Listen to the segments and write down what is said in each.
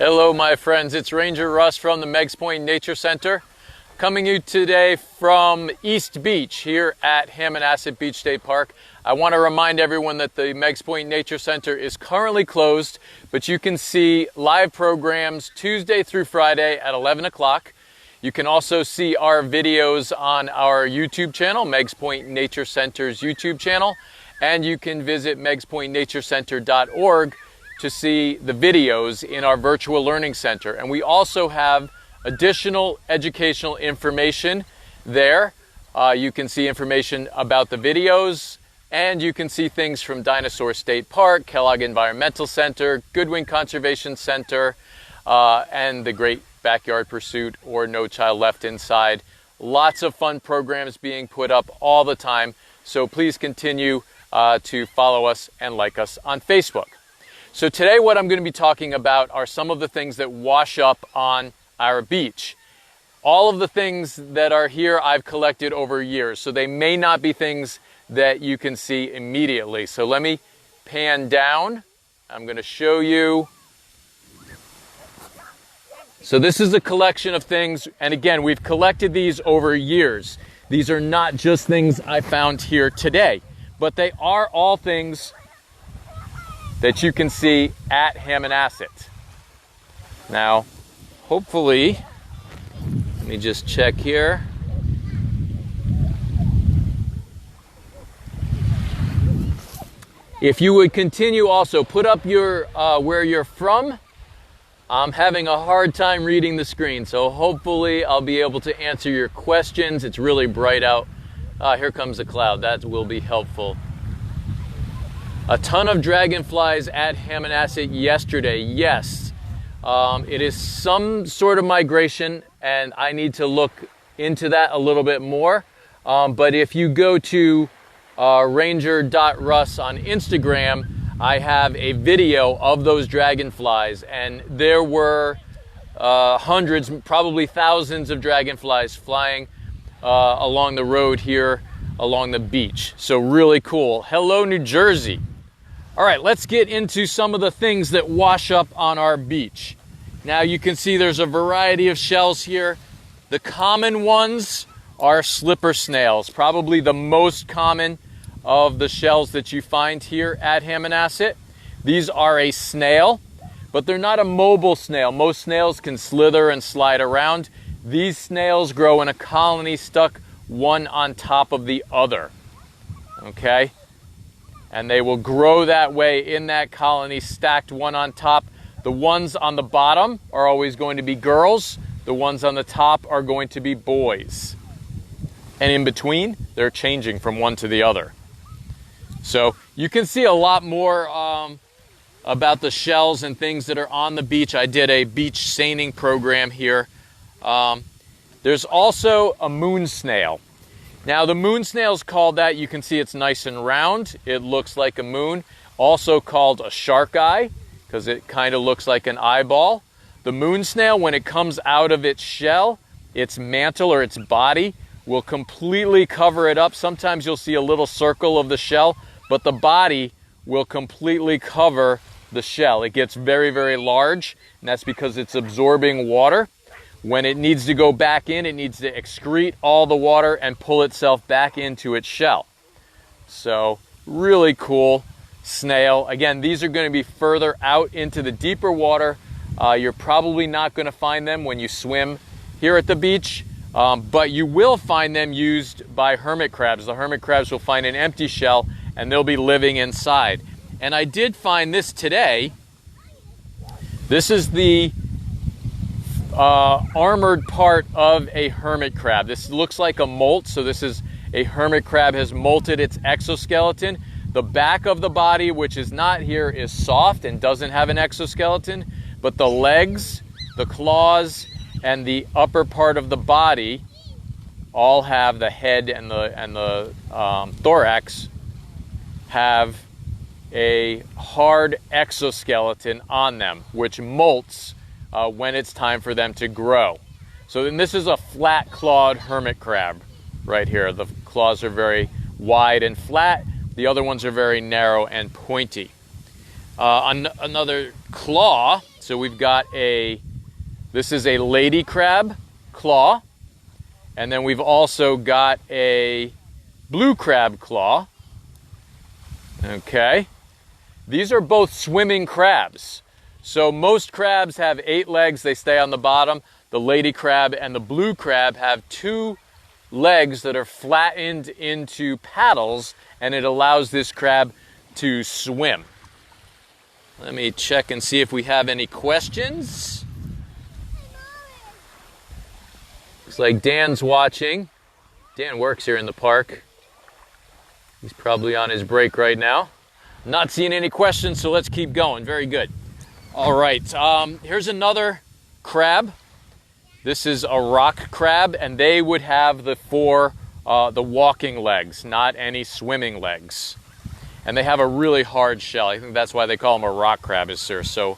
Hello my friends, it's Ranger Russ from the Meggs Point Nature Center, coming to you today from East Beach here at Hammonasset Beach State Park. I want to remind everyone that the Meggs Point Nature Center is currently closed, but you can see live programs Tuesday through Friday at 11 o'clock. You can also see our videos on our YouTube channel, Meggs Point Nature Center's YouTube channel, and you can visit meggspointnaturecenter.org to see the videos in our virtual learning center. And we also have additional educational information there. You can see information about the videos, and you can see things from Dinosaur State Park, Quahog Environmental Center, Goodwin Conservation Center, and the Great Backyard Pursuit or No Child Left Inside. Lots of fun programs being put up all the time. So please continue to follow us and like us on Facebook. So today what I'm going to be talking about are some of the things that wash up on our beach. All of the things that are here I've collected over years, so they may not be things that you can see immediately. So let me pan down. I'm going to show you. So this is a collection of things, and again, we've collected these over years. These are not just things I found here today, but they are all things that you can see at Hammonasset. Now, hopefully, let me just check here. If you would continue also, put up your where you're from. I'm having a hard time reading the screen, so hopefully I'll be able to answer your questions. It's really bright out. Here comes a cloud. That will be helpful. A ton of dragonflies at Hammonasset yesterday. Yes, it is some sort of migration, and I need to look into that a little bit more. But if you go to ranger.russ on Instagram, I have a video of those dragonflies, and there were hundreds, probably thousands of dragonflies flying along the road here along the beach. So really cool. Hello, New Jersey. All right, let's get into some of the things that wash up on our beach. Now you can see there's a variety of shells here. The common ones are slipper snails, probably the most common of the shells that you find here at Hammonasset. These are a snail, but they're not a mobile snail. Most snails can slither and slide around. These snails grow in a colony stuck one on top of the other, okay? And they will grow that way in that colony, stacked one on top. The ones on the bottom are always going to be girls. The ones on the top are going to be boys. And in between, they're changing from one to the other. So you can see a lot more about the shells and things that are on the beach. I did a beach seining program here. There's also a moon snail. Now the moon snail is called that. You can see it's nice and round. It looks like a moon. Also called a shark eye because it kind of looks like an eyeball. The moon snail, when it comes out of its shell, its mantle or its body will completely cover it up. Sometimes you'll see a little circle of the shell, but the body will completely cover the shell. It gets very, very large, and that's because it's absorbing water. When it needs to go back in, it needs to excrete all the water and pull itself back into its shell. So, really cool snail. Again, these are going to be further out into the deeper water. You're probably not going to find them when you swim here at the beach, but you will find them used by hermit crabs. The hermit crabs will find an empty shell, and they'll be living inside. And I did find this today. This is the armored part of a hermit crab. This looks like a molt, so this is a hermit crab has molted its exoskeleton. The back of the body, which is not here, is soft and doesn't have an exoskeleton, but the legs, the claws, and the upper part of the body all have the head and the thorax have a hard exoskeleton on them, which molts when it's time for them to grow. So then this is a flat-clawed hermit crab right here. The claws are very wide and flat. The other ones are very narrow and pointy. Another claw, So we've got this is a lady crab claw, and then we've also got a blue crab claw. Okay. These are both swimming crabs. So most crabs have 8 legs, they stay on the bottom. The lady crab and the blue crab have 2 legs that are flattened into paddles, and it allows this crab to swim. Let me check and see if we have any questions. Looks like Dan's watching. Dan works here in the park. He's probably on his break right now. Not seeing any questions, so let's keep going. Very good. All right, here's another crab. This is a rock crab, and they would have the 4 the walking legs, not any swimming legs. And they have a really hard shell. I think that's why they call them a rock crab, is they're so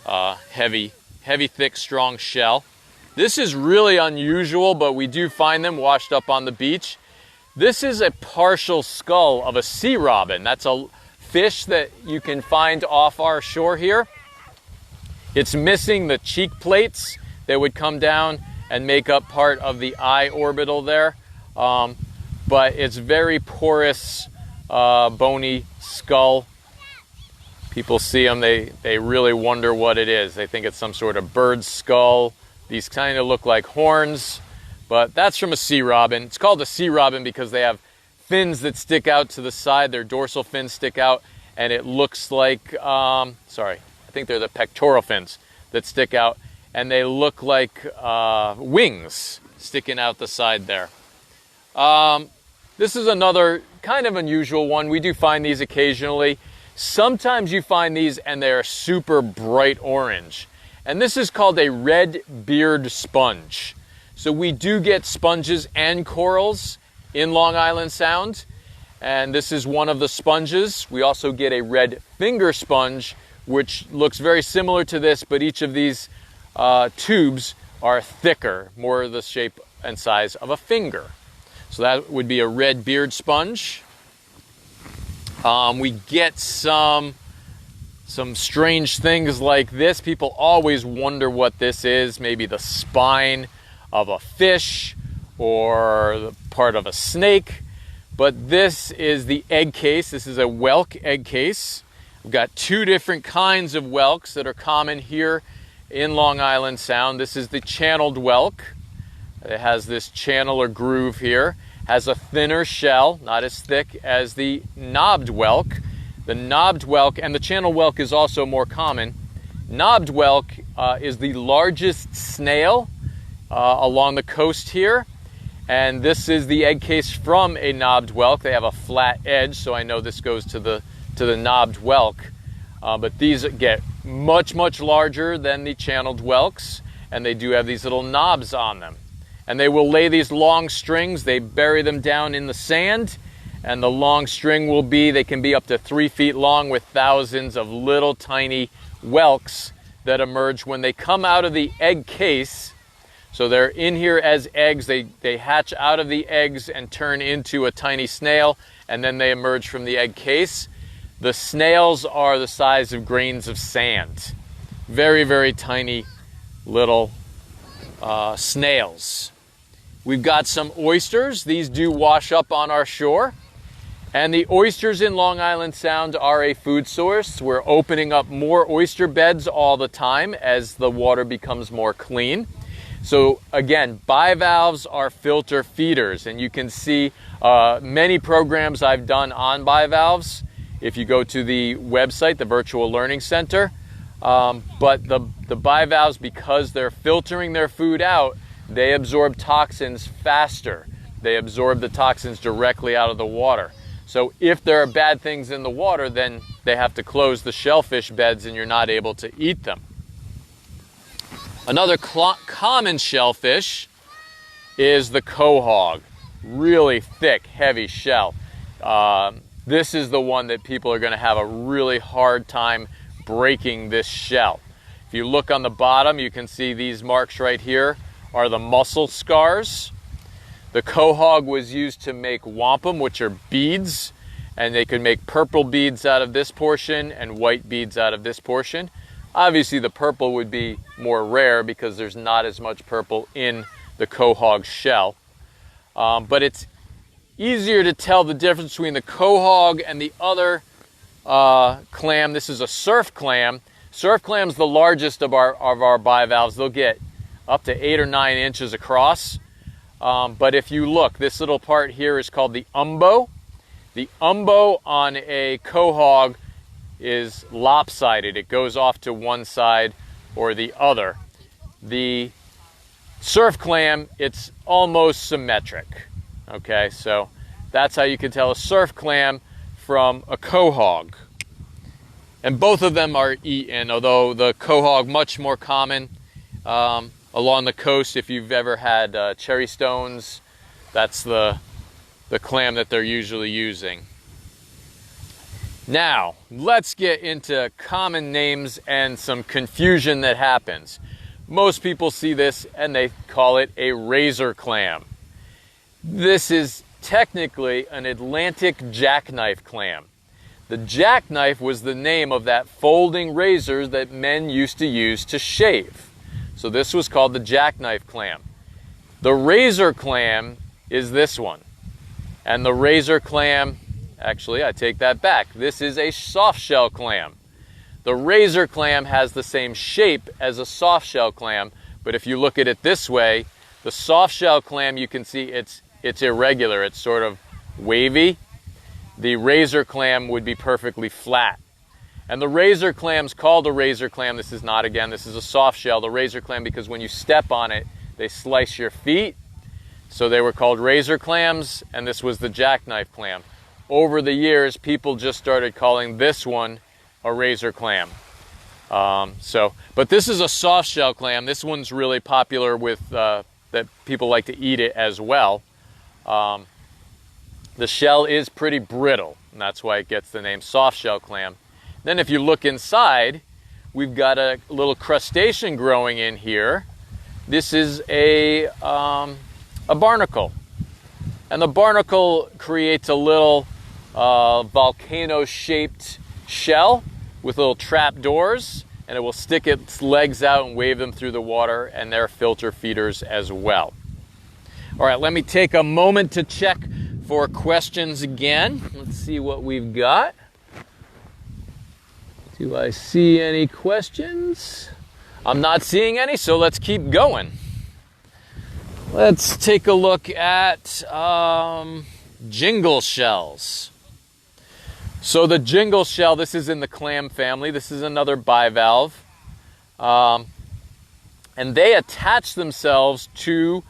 heavy, thick, strong shell. This is really unusual, but we do find them washed up on the beach. This is a partial skull of a sea robin. That's a fish that you can find off our shore here. It's missing the cheek plates that would come down and make up part of the eye orbital there. But it's very porous, bony skull. People see them, they really wonder what it is. They think it's some sort of bird skull. These kind of look like horns, but that's from a sea robin. It's called a sea robin because they have fins that stick out to the side. Their dorsal fins stick out, and it looks like, I think they're the pectoral fins that stick out, and they look like wings sticking out the side there. This is another kind of unusual one. We do find these occasionally. Sometimes you find these and they're super bright orange. And this is called a red beard sponge. So we do get sponges and corals in Long Island Sound. And this is one of the sponges. We also get a red finger sponge, which looks very similar to this, but each of these tubes are thicker, more the shape and size of a finger. So that would be a red beard sponge. We get some strange things like this. People always wonder what this is. Maybe the spine of a fish or the part of a snake. But this is the egg case. This is a Welk egg case. We've got 2 different kinds of whelks that are common here in Long Island Sound. This is the channeled whelk. It has this channel or groove here. Has a thinner shell, not as thick as the knobbed whelk. The knobbed whelk, and the channel whelk is also more common. Knobbed whelk is the largest snail along the coast here. And this is the egg case from a knobbed whelk. They have a flat edge, so I know this goes to the knobbed whelk. But these get much, much larger than the channeled whelks, and they do have these little knobs on them. And they will lay these long strings. They bury them down in the sand, and the long string will be, they can be up to 3 feet long with thousands of little tiny whelks that emerge when they come out of the egg case. So they're in here as eggs. They hatch out of the eggs and turn into a tiny snail, and then they emerge from the egg case. The snails are the size of grains of sand. Very, very tiny little snails. We've got some oysters. These do wash up on our shore. And the oysters in Long Island Sound are a food source. We're opening up more oyster beds all the time as the water becomes more clean. So again, bivalves are filter feeders, and you can see many programs I've done on bivalves if you go to the website, the Virtual Learning Center. But the bivalves, because they're filtering their food out, they absorb toxins faster. They absorb the toxins directly out of the water. So if there are bad things in the water, then they have to close the shellfish beds and you're not able to eat them. Another common shellfish is the quahog. Really thick, heavy shell. This is the one that people are going to have a really hard time breaking this shell. If you look on the bottom, you can see these marks right here are the muscle scars. The quahog was used to make wampum, which are beads, and they could make purple beads out of this portion and white beads out of this portion. Obviously the purple would be more rare because there's not as much purple in the quahog shell. But it's easier to tell the difference between the quahog and the other clam. This is a surf clam. Surf clam's the largest of our bivalves. They'll get up to 8 or 9 inches across. But if you look, this little part here is called the umbo. The umbo on a quahog is lopsided. It goes off to one side or the other. The surf clam, it's almost symmetric. Okay, so that's how you can tell a surf clam from a quahog. And both of them are eaten, although the quahog much more common along the coast. If you've ever had cherry stones, that's the clam that they're usually using. Now, let's get into common names and some confusion that happens. Most people see this and they call it a razor clam. This is technically an Atlantic jackknife clam. The jackknife was the name of that folding razor that men used to use to shave. So this was called the jackknife clam. The razor clam is this one. And the razor clam, actually I take that back. This is a soft shell clam. The razor clam has the same shape as a soft shell clam, but if you look at it this way, the soft shell clam, you can see it's irregular. It's sort of wavy. The razor clam would be perfectly flat. And the razor clam's called a razor clam. This is not, again, this is a soft shell. The razor clam, because when you step on it, they slice your feet. So they were called razor clams, and this was the jackknife clam. Over the years, people just started calling this one a razor clam. But this is a soft shell clam. This one's really popular with, that people like to eat it as well. The shell is pretty brittle, and that's why it gets the name soft shell clam. Then if you look inside, we've got a little crustacean growing in here. This is a barnacle. And the barnacle creates a little volcano-shaped shell with little trap doors, and it will stick its legs out and wave them through the water, and they're filter feeders as well. All right, let me take a moment to check for questions again. Let's see what we've got. Do I see any questions? I'm not seeing any, so let's keep going. Let's take a look at jingle shells. So the jingle shell, this is in the clam family. This is another bivalve. And they attach themselves to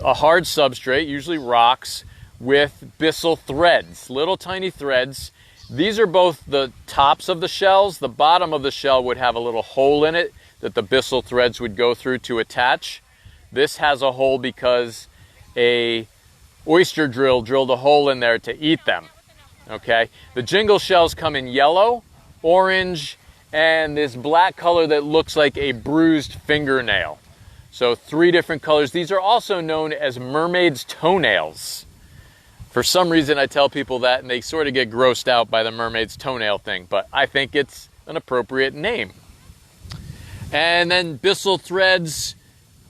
a hard substrate, usually rocks, with Bissell threads, little tiny threads. These are both the tops of the shells. The bottom of the shell would have a little hole in it that the Bissell threads would go through to attach. This has a hole because a oyster drill drilled a hole in there to eat them. Okay, the jingle shells come in yellow, orange, and this black color that looks like a bruised fingernail. So 3 different colors. These are also known as mermaid's toenails. For some reason I tell people that and they sort of get grossed out by the mermaid's toenail thing, but I think it's an appropriate name. And then Bissell threads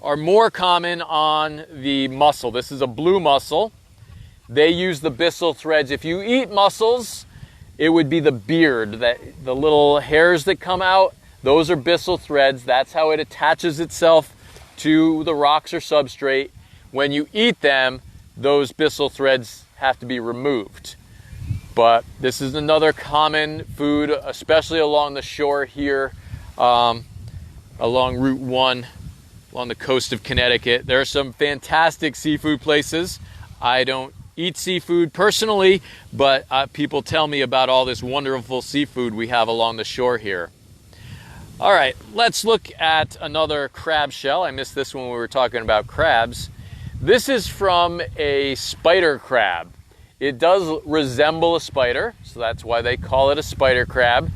are more common on the mussel. This is a blue mussel. They use the Bissell threads. If you eat mussels, it would be the beard, the little hairs that come out. Those are Bissell threads. That's how it attaches itself to the rocks or substrate. When you eat them, those Bissell threads have to be removed. But this is another common food, especially along the shore here, along Route 1, along the coast of Connecticut. There are some fantastic seafood places. I don't eat seafood personally, but people tell me about all this wonderful seafood we have along the shore here. All right, let's look at another crab shell. I missed this when we were talking about crabs. This is from a spider crab. It does resemble a spider, so that's why they call it a spider crab.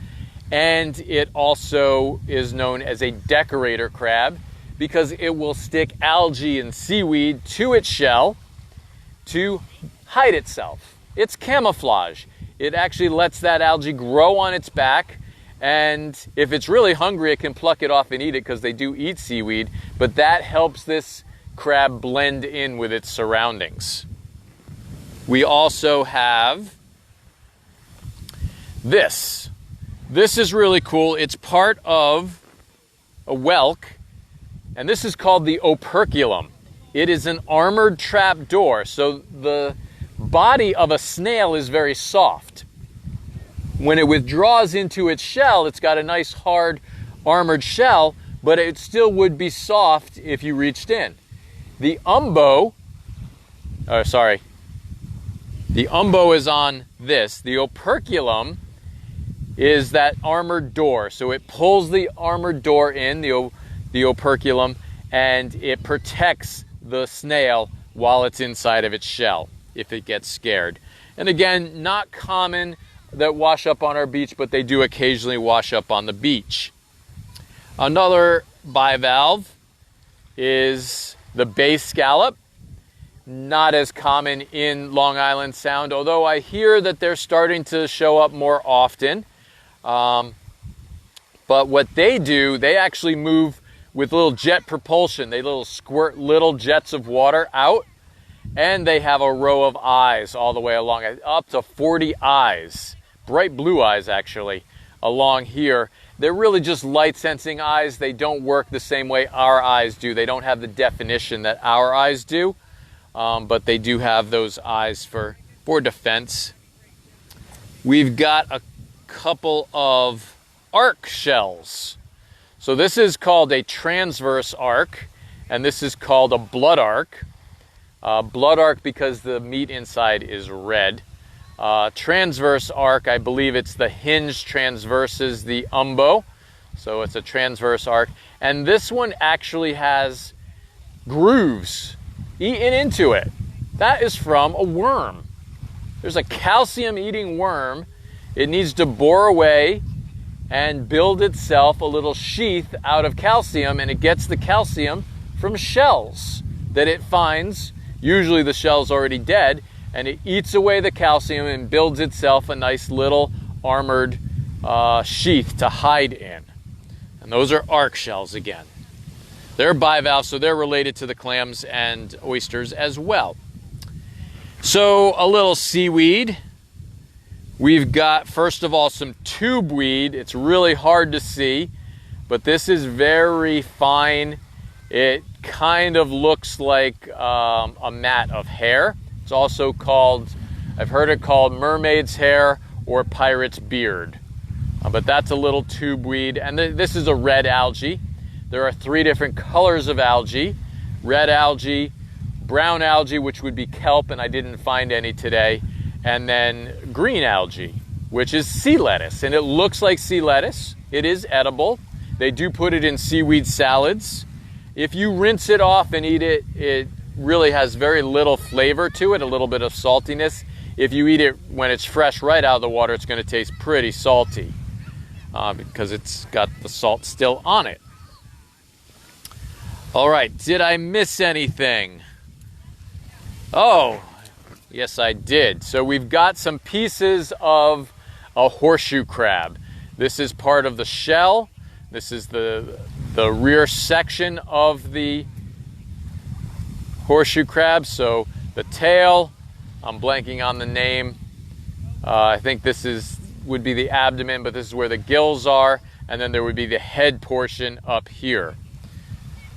And it also is known as a decorator crab because it will stick algae and seaweed to its shell to hide itself. It's camouflage. It actually lets that algae grow on its back, And if it's really hungry, it can pluck it off and eat it, because they do eat seaweed. But that helps this crab blend in with its surroundings. We also have this. This is really cool. It's part of a whelk, and this is called the Operculum. It is an armored trap door. So the body of a snail is very soft. When it withdraws into its shell, it's got a nice hard armored shell, but it still would be soft if you reached in. The umbo is on this. The operculum is that armored door. So it pulls the armored door in, the operculum, and it protects the snail while it's inside of its shell if it gets scared. And again, not common that wash up on our beach, but they do occasionally wash up on the beach. Another bivalve is the bay scallop. Not as common in Long Island Sound, although I hear that they're starting to show up more often. But what they do, they actually move with little jet propulsion. They squirt little jets of water out, and they have a row of eyes all the way along, up to 40 eyes. Bright blue eyes, actually, along here. They're really just light-sensing eyes. They don't work the same way our eyes do. They don't have the definition that our eyes do, but they do have those eyes for defense. We've got a couple of arc shells. So this is called a transverse arc, and this is called a blood arc. Blood arc because the meat inside is red. Transverse arc, I believe it's the hinge transverses the umbo, so it's a transverse arc. And this one actually has grooves eaten into it. That is from a worm. There's a calcium-eating worm. It needs to bore away and build itself a little sheath out of calcium, and it gets the calcium from shells that it finds. Usually the shell's already dead, and it eats away the calcium and builds itself a nice little armored sheath to hide in. And those are arc shells again. They're bivalves, so they're related to the clams and oysters as well. So a little seaweed. We've got, first of all, some tubeweed. It's really hard to see, but this is very fine. It kind of looks like a mat of hair. It's also called, I've heard it called mermaid's hair or pirate's beard. But that's a little tubeweed. And this is a red algae. There are 3 different colors of algae. Red algae, brown algae, which would be kelp, and I didn't find any today. And then green algae, which is sea lettuce. And it looks like sea lettuce. It is edible. They do put it in seaweed salads. If you rinse it off and eat it, it really has very little flavor to it, a little bit of saltiness. If you eat it when it's fresh right out of the water, it's going to taste pretty salty because it's got the salt still on it. All right, did I miss anything? Oh, yes, I did. So we've got some pieces of a horseshoe crab. This is part of the shell. This is the rear section of the horseshoe crab. So the tail, I'm blanking on the name. I think this would be the abdomen, but this is where the gills are. And then there would be the head portion up here.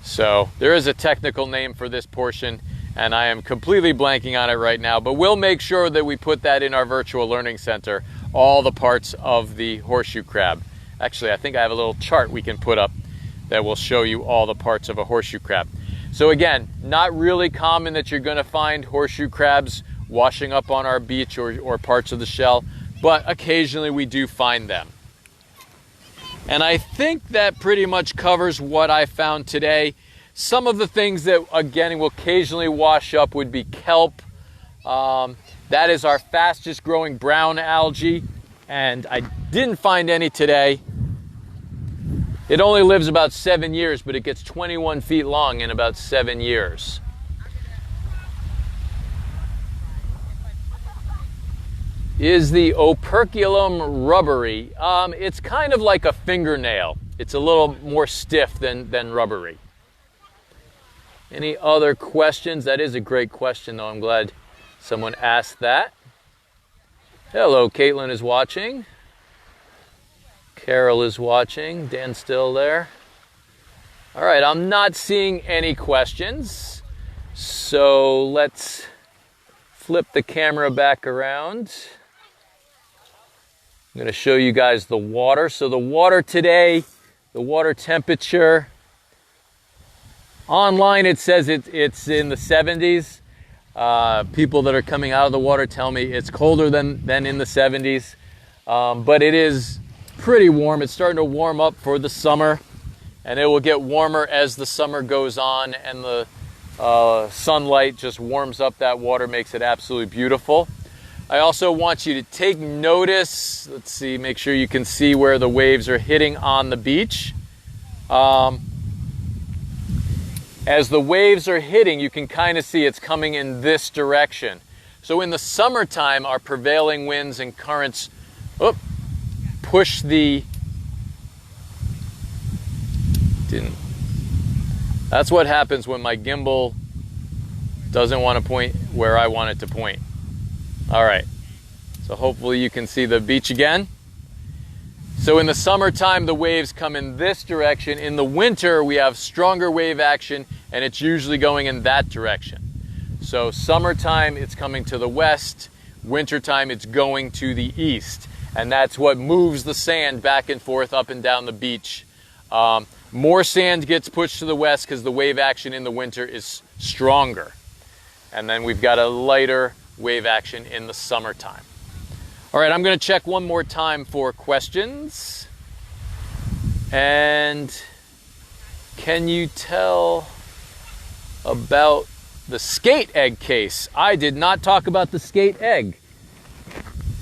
So there is a technical name for this portion, and I am completely blanking on it right now, but we'll make sure that we put that in our virtual learning center, all the parts of the horseshoe crab. Actually, I think I have a little chart we can put up that will show you all the parts of a horseshoe crab. So again, not really common that you're going to find horseshoe crabs washing up on our beach or parts of the shell, but occasionally we do find them. And I think that pretty much covers what I found today. Some of the things that, again, will occasionally wash up would be kelp. That is our fastest growing brown algae, and I didn't find any today. It only lives about 7 years, but it gets 21 feet long in about 7 years. is the Operculum rubbery. It's kind of like a fingernail. It's a little more stiff than rubbery. Any other questions? That is a great question, though. I'm glad someone asked that. Hello, Caitlin is watching. Carol is watching. Dan's still there. All right, I'm not seeing any questions. So let's flip the camera back around. I'm going to show you guys the water. So the water today, the water temperature, online it says it's in the 70s. People that are coming out of the water tell me it's colder than in the 70s. But it is pretty warm. It's starting to warm up for the summer. And it will get warmer as the summer goes on. And the sunlight just warms up that water, makes it absolutely beautiful. I also want you to take notice. Let's see, make sure you can see where the waves are hitting on the beach. As the waves are hitting, you can kind of see it's coming in this direction. So in the summertime, our prevailing winds and currents push the... That's what happens when my gimbal doesn't want to point where I want it to point. All right, so hopefully you can see the beach again. So in the summertime, the waves come in this direction. In the winter, we have stronger wave action, and it's usually going in that direction. So summertime, it's coming to the west. Wintertime, it's going to the east. And that's what moves the sand back and forth up and down the beach. More sand gets pushed to the west because the wave action in the winter is stronger. And then we've got a lighter wave action in the summertime. All right, I'm going to check one more time for questions. And can you tell about the skate egg case? I did not talk about the skate egg.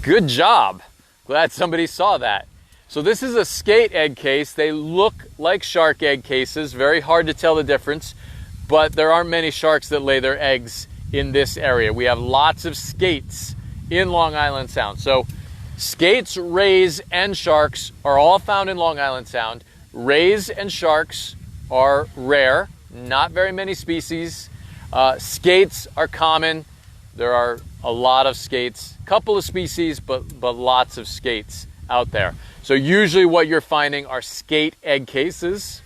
Good job. Glad somebody saw that. So this is a skate egg case. They look like shark egg cases. Very hard to tell the difference, but there aren't many sharks that lay their eggs in this area. We have lots of skates in Long Island Sound. So skates, rays, and sharks are all found in Long Island Sound. Rays and sharks are rare, not very many species. Skates are common. There are a lot of skates, a couple of species, but lots of skates out there. So usually what you're finding are skate egg cases,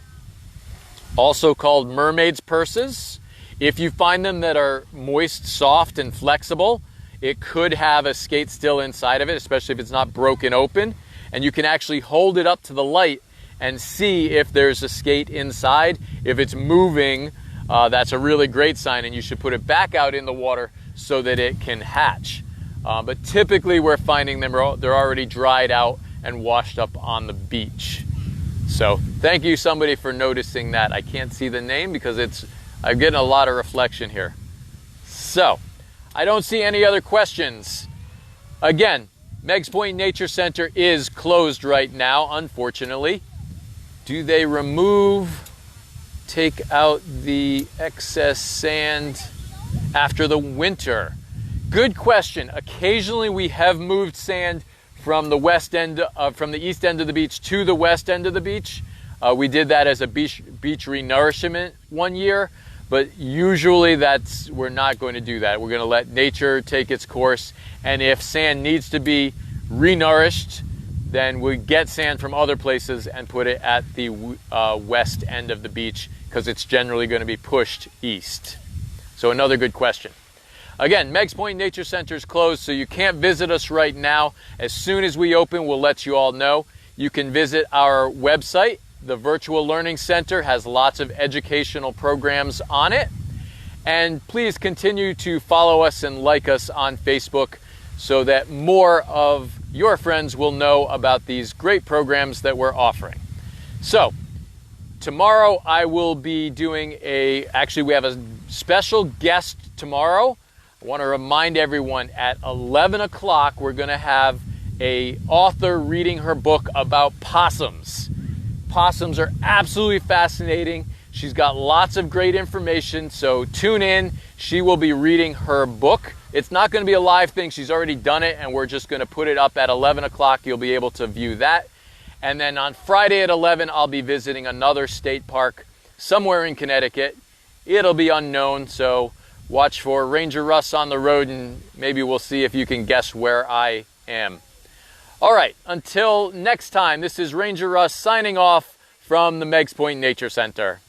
also called mermaid's purses. If you find them that are moist, soft, and flexible, it could have a skate still inside of it, especially if it's not broken open. And you can actually hold it up to the light and see if there's a skate inside. If it's moving, that's a really great sign, and you should put it back out in the water so that it can hatch. But typically we're finding them, they're already dried out and washed up on the beach. So thank you somebody for noticing that. I can't see the name because I'm getting a lot of reflection here. So I don't see any other questions. Again, Meggs Point Nature Center is closed right now, unfortunately. Do they take out the excess sand after the winter? Good question. Occasionally we have moved sand from the from the east end of the beach to the west end of the beach. We did that as a beach renourishment one year, but usually we're not going to do that. We're going to let nature take its course, and if sand needs to be renourished, then we get sand from other places and put it at the west end of the beach because it's generally going to be pushed east. So another good question. Again, Meggs Point Nature Center is closed, so you can't visit us right now. As soon as we open, we'll let you all know. You can visit our website. The Virtual Learning Center has lots of educational programs on it. And please continue to follow us and like us on Facebook so that more of your friends will know about these great programs that we're offering. So, tomorrow I will be doing actually we have a special guest tomorrow. I want to remind everyone at 11 o'clock we're going to have an author reading her book about possums. Possums are absolutely fascinating. She's got lots of great information, so tune in. She will be reading her book It's not going to be a live thing. She's already done it, and we're just going to put it up at 11 o'clock. You'll be able to view that. And then on Friday at 11, I'll be visiting another state park somewhere in Connecticut. It'll be unknown, so watch for Ranger Russ on the road, and maybe we'll see if you can guess where I am. All right, until next time, this is Ranger Russ signing off from the Meggs Point Nature Center.